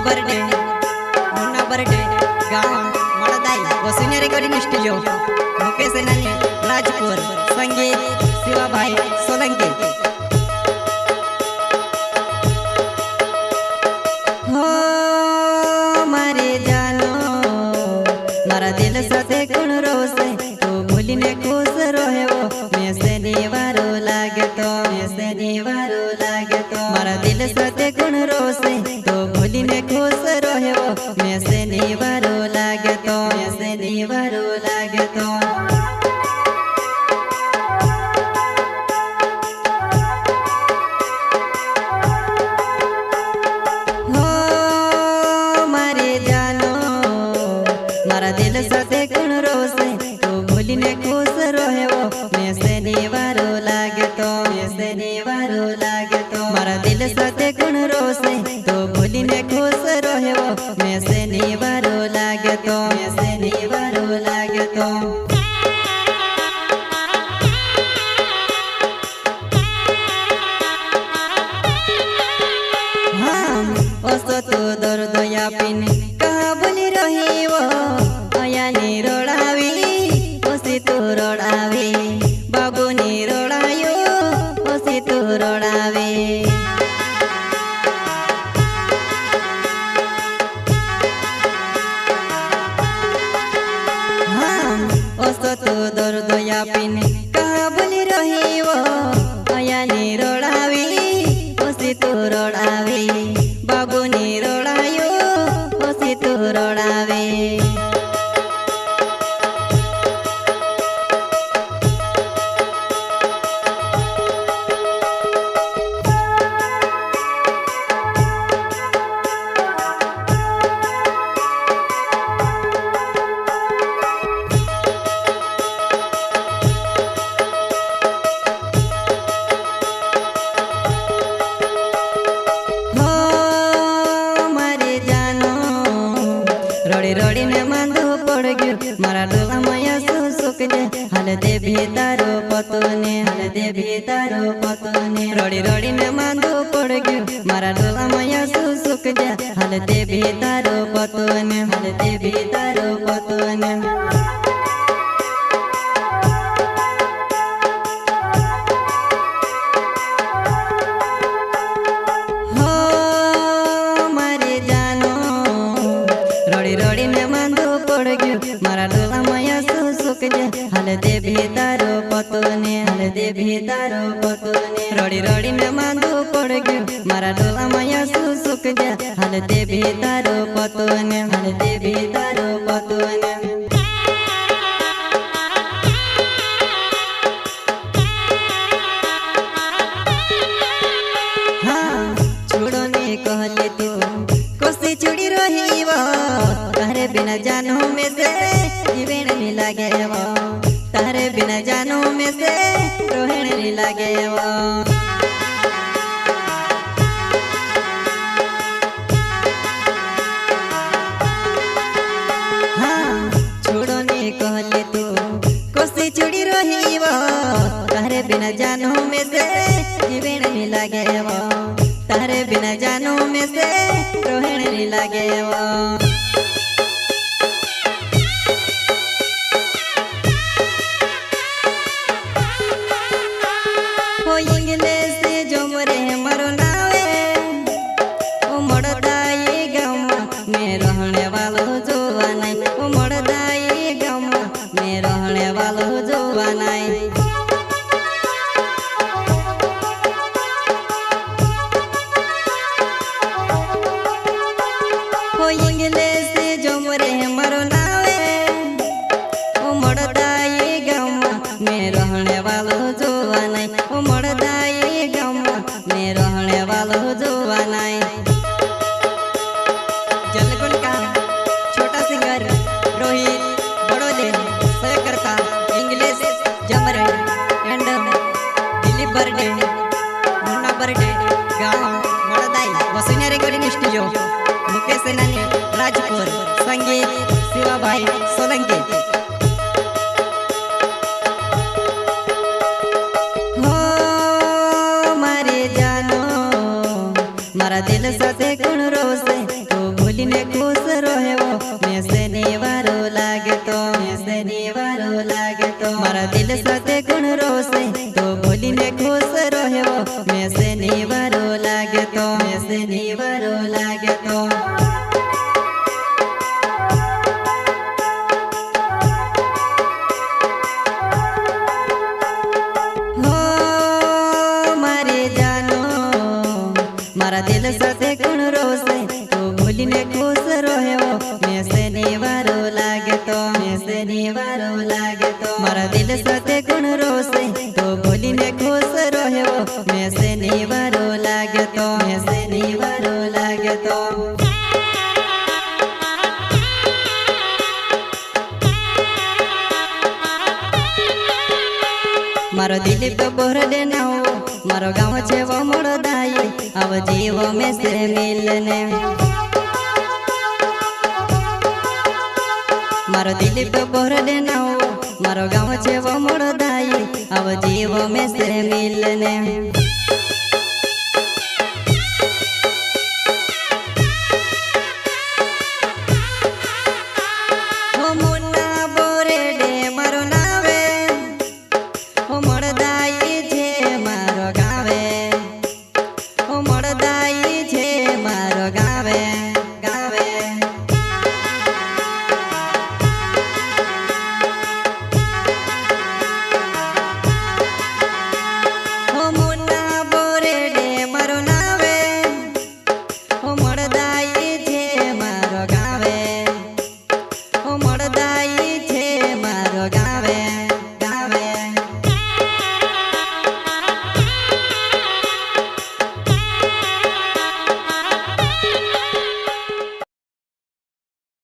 Birthday Munna birthday गाँव मड़दाई वसुन्या रिकॉर्डिंग स्टूडियो मुकेश नानी राजपुर संगीत शिवा भाई सोलंकी। हो मारे जानो मारा दिल साथे कुण रोसे तू भूलीने खुश रहे वो मैं से दीवारो लागे तो मारा दिल साथे कुण रोसे तू भूलीने खुश रहे वो मैं से दीवारो लागे तो दिल साथे कुण रोसे तू भूलीने खुश रहे वो मैं से दीवारो लागे तो मारा दिल साथे कुण रोसे तू भूलीने खुश रहे वो मैं से दीवारो लागे तो हाँ ओसो तू दर्द या पिने कहाँ बोली रही वो बाबू नी रोड़ायो ओसी तू रोड़ावे हाँ ओसो तू दर्द या पिने कहाँ बोली रही वो अया नी रोड़ावी ओसी तू रोड़ावे बाबू नी रोड़ायो ओसी तू रोड़ावे। रोड़ी ने मांदो पड़ गयो मारा डोला माया सुख जे हाल दे भी तारो पतोने रोड़ी ने मांदो पड़ गयो मारा डोला माया सुख जे हाल दे भी तारो पतोने रोड़ी ने मांदो पड़ गयो मारा डोला माया सुख जे हाल दे भी तारो पतोने रोड़ी ने मांदो पड़ गयो मारा डोला माया सुख जे हाल दे भी तारो पतोने हाँ छोड़ो ने कहले तू कोसी चुड़ी रही वो तारे बिना जानो में से जीवन नहीं लागे वो तारे बिना जानो में से रोहन नहीं लागे वो हाँ छोड़ो ने कहले तू कोसी चुड़ी रही वो तारे बिना जानो में से जीवन नहीं लागे वो तारे बिना जानो में से रोहन नहीं लागे वो। हो इंग्लिश से जो मरे मरो नावे ओ मड़दाई गम में रहने वालो जोवा नहीं ओ मड़दाई गम में रहने वालो जोवा नहीं। हो इंग्लिश से जो मरे मरो नावे ओ मड़दाई गम में रहने वालो जोवा नहीं ओ मड़दाई गम में रहने वालो जोवा नहीं। जलगुन का छोटा सिंगर रोहित बड़ोले सहकर्ता इंग्लिश जमर and Dilip birthday Munna birthday गाँव मड़दाई वसुन्या रिकॉर्डिंग स्टूडियो मुकेश नानी राजपुर संगीत शिवा भाई सोलंकी। हो मारे जानो मारा दिल साथे कुण रोसे तू ભૂલીને ખુશ રહ્યો મેં શનિવારો લાગતો મારા દિલ સાથે ગુણ રોશે તો ભૂલીને ખુશ રહ્યો મેં શનિવારો લાગતો મારા દિલ સાથે ગુણ રોશે તો ભૂલીને ખુશ રહ્યો મેં શનિવારો લાગતો મારા દિલ સાથે ગુણ રોશે તો ભૂલીને ખુશ રહ્યો મેં શનિવારો લાગતો મારો દિલીપ બોરડે નાઓ મારો ગાँव છે વમોડદાઈ આવ જીવો મેં સે મિલને મારો દિલીપ બોરડે નાઓ મારો ગાँव છે વમોડદાઈ આવ જીવો મેં સે મિલને